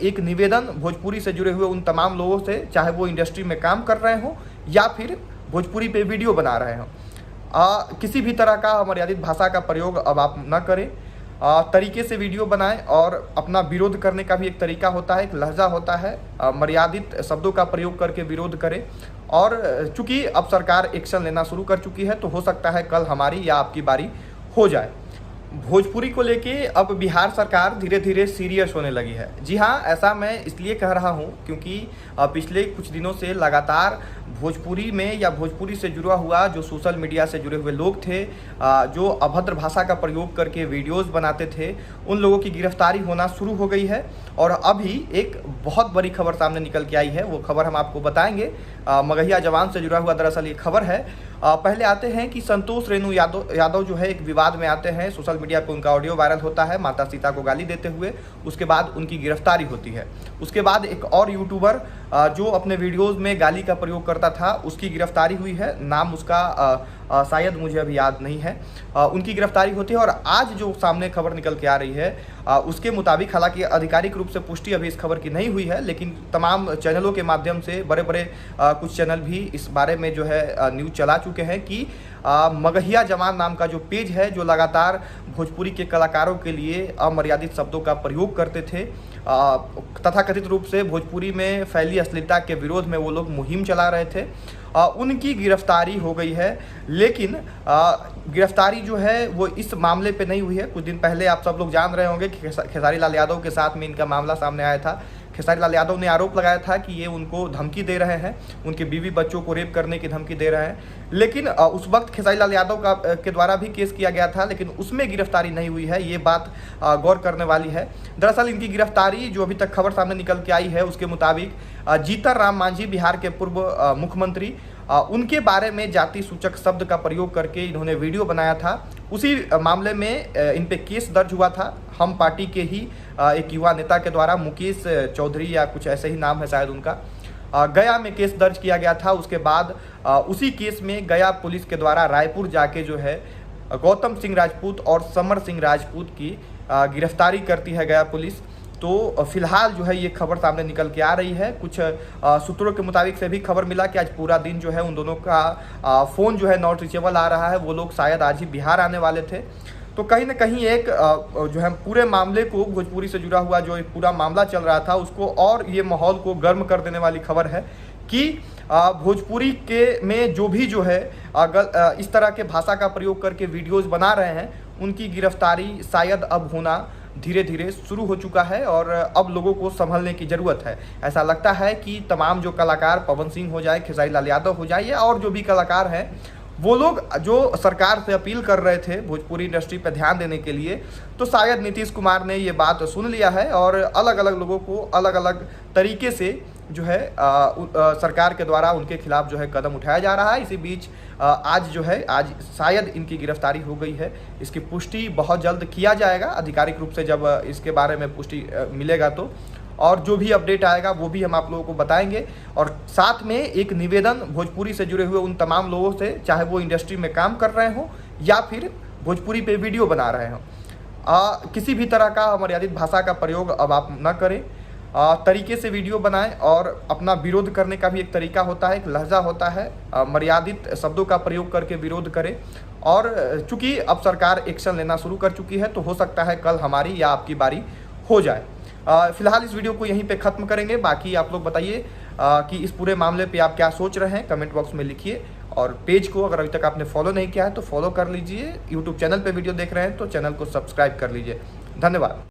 एक निवेदन भोजपुरी से जुड़े हुए उन तमाम लोगों से, चाहे वो इंडस्ट्री में काम कर रहे हों या फिर भोजपुरी पे वीडियो बना रहे हों, किसी भी तरह का अमर्यादित भाषा का प्रयोग अब आप न करें। तरीके से वीडियो बनाएं और अपना विरोध करने का भी एक तरीका होता है, एक लहजा होता है। मर्यादित शब्दों का प्रयोग करके विरोध करें। और चूंकि अब सरकार एक्शन लेना शुरू कर चुकी है तो हो सकता है कल हमारी या आपकी बारी हो जाए। भोजपुरी को लेके अब बिहार सरकार धीरे धीरे सीरियस होने लगी है। जी हाँ, ऐसा मैं इसलिए कह रहा हूँ क्योंकि पिछले कुछ दिनों से लगातार भोजपुरी में या भोजपुरी से जुड़ा हुआ जो सोशल मीडिया से जुड़े हुए लोग थे, जो अभद्र भाषा का प्रयोग करके वीडियोस बनाते थे, उन लोगों की गिरफ्तारी होना शुरू हो गई है। और अभी एक बहुत बड़ी खबर सामने निकल के आई है, वो खबर हम आपको बताएंगे। मगहिया जवान से जुड़ा हुआ दरअसल ये खबर है। पहले आते हैं कि संतोष रेणु यादव जो है एक विवाद में आते हैं। सोशल मीडिया पे उनका ऑडियो वायरल होता है माता सीता को गाली देते हुए। उसके बाद उनकी गिरफ्तारी होती है। उसके बाद एक और यूट्यूबर जो अपने वीडियोस में गाली का प्रयोग करता था, उसकी गिरफ्तारी हुई है। नाम उसका शायद मुझे अभी याद नहीं है। उनकी गिरफ्तारी होती है। और आज जो सामने खबर निकल के आ रही है, उसके मुताबिक, हालांकि आधिकारिक रूप से पुष्टि अभी इस खबर की नहीं हुई है, लेकिन तमाम चैनलों के माध्यम से बड़े बड़े कुछ चैनल भी इस बारे में जो है न्यूज़ चला चुके हैं कि मगहिया जवान नाम का जो पेज है, जो लगातार भोजपुरी के कलाकारों के लिए अमर्यादित शब्दों का प्रयोग करते थे, तथाकथित रूप से भोजपुरी में फैली अश्लीलता के विरोध में वो लोग मुहिम चला रहे थे, उनकी गिरफ्तारी हो गई है। लेकिन गिरफ्तारी जो है वो इस मामले पे नहीं हुई है। कुछ दिन पहले आप सब लोग जान रहे होंगे कि खेसारी लाल यादव के साथ में इनका मामला सामने आया था। खेसारी लाल यादव ने आरोप लगाया था कि ये उनको धमकी दे रहे हैं, उनके बीवी बच्चों को रेप करने की धमकी दे रहे हैं। लेकिन उस वक्त खेसारी लाल यादव के द्वारा भी केस किया गया था, लेकिन उसमें गिरफ्तारी नहीं हुई है। ये बात गौर करने वाली है। दरअसल इनकी गिरफ्तारी जो अभी तक खबर सामने निकल के आई है, उसके मुताबिक जीतन राम मांझी, बिहार के पूर्व मुख्यमंत्री, उनके बारे में जाति सूचक शब्द का प्रयोग करके इन्होंने वीडियो बनाया था। उसी मामले में इन पे केस दर्ज हुआ था। हम पार्टी के ही एक युवा नेता के द्वारा, मुकेश चौधरी या कुछ ऐसे ही नाम है शायद उनका, गया में केस दर्ज किया गया था। उसके बाद उसी केस में गया पुलिस के द्वारा रायपुर जाके जो है गौतम सिंह राजपूत और समर सिंह राजपूत की गिरफ्तारी करती है गया पुलिस। तो फिलहाल जो है ये खबर सामने निकल के आ रही है। कुछ सूत्रों के मुताबिक से भी खबर मिला कि आज पूरा दिन जो है उन दोनों का फ़ोन जो है नॉट रीचेबल आ रहा है। वो लोग शायद आज ही बिहार आने वाले थे। तो कहीं ना कहीं एक जो है पूरे मामले को, भोजपुरी से जुड़ा हुआ जो एक पूरा मामला चल रहा था, उसको और ये माहौल को गर्म कर देने वाली खबर है कि भोजपुरी के में जो भी जो है इस तरह के भाषा का प्रयोग करके वीडियोज़ बना रहे हैं, उनकी गिरफ्तारी शायद अब होना धीरे धीरे शुरू हो चुका है। और अब लोगों को संभलने की ज़रूरत है। ऐसा लगता है कि तमाम जो कलाकार, पवन सिंह हो जाए, खेसारी लाल यादव हो जाए, या और जो भी कलाकार हैं, वो लोग जो सरकार से अपील कर रहे थे भोजपुरी इंडस्ट्री पर ध्यान देने के लिए, तो शायद नीतीश कुमार ने ये बात सुन लिया है और अलग अलग लोगों को अलग अलग तरीके से जो है सरकार के द्वारा उनके खिलाफ जो है कदम उठाया जा रहा है। इसी बीच आज जो है, आज शायद इनकी गिरफ्तारी हो गई है। इसकी पुष्टि बहुत जल्द किया जाएगा आधिकारिक रूप से, जब इसके बारे में पुष्टि मिलेगा तो, और जो भी अपडेट आएगा वो भी हम आप लोगों को बताएंगे। और साथ में एक निवेदन भोजपुरी से जुड़े हुए उन तमाम लोगों से, चाहे वो इंडस्ट्री में काम कर रहे हों या फिर भोजपुरी पे वीडियो बना रहे हों, किसी भी तरह का अमर्यादित भाषा का प्रयोग अब आप न करें। तरीके से वीडियो बनाएं और अपना विरोध करने का भी एक तरीका होता है, एक लहजा होता है। मर्यादित शब्दों का प्रयोग करके विरोध करें। और चूंकि अब सरकार एक्शन लेना शुरू कर चुकी है तो हो सकता है कल हमारी या आपकी बारी हो जाए। फिलहाल इस वीडियो को यहीं पे ख़त्म करेंगे। बाकी आप लोग बताइए कि इस पूरे मामले पे आप क्या सोच रहे हैं, कमेंट बॉक्स में लिखिए। और पेज को अगर अभी तक आपने फॉलो नहीं किया है तो फॉलो कर लीजिए। यूट्यूब चैनल पे वीडियो देख रहे हैं तो चैनल को सब्सक्राइब कर लीजिए। धन्यवाद।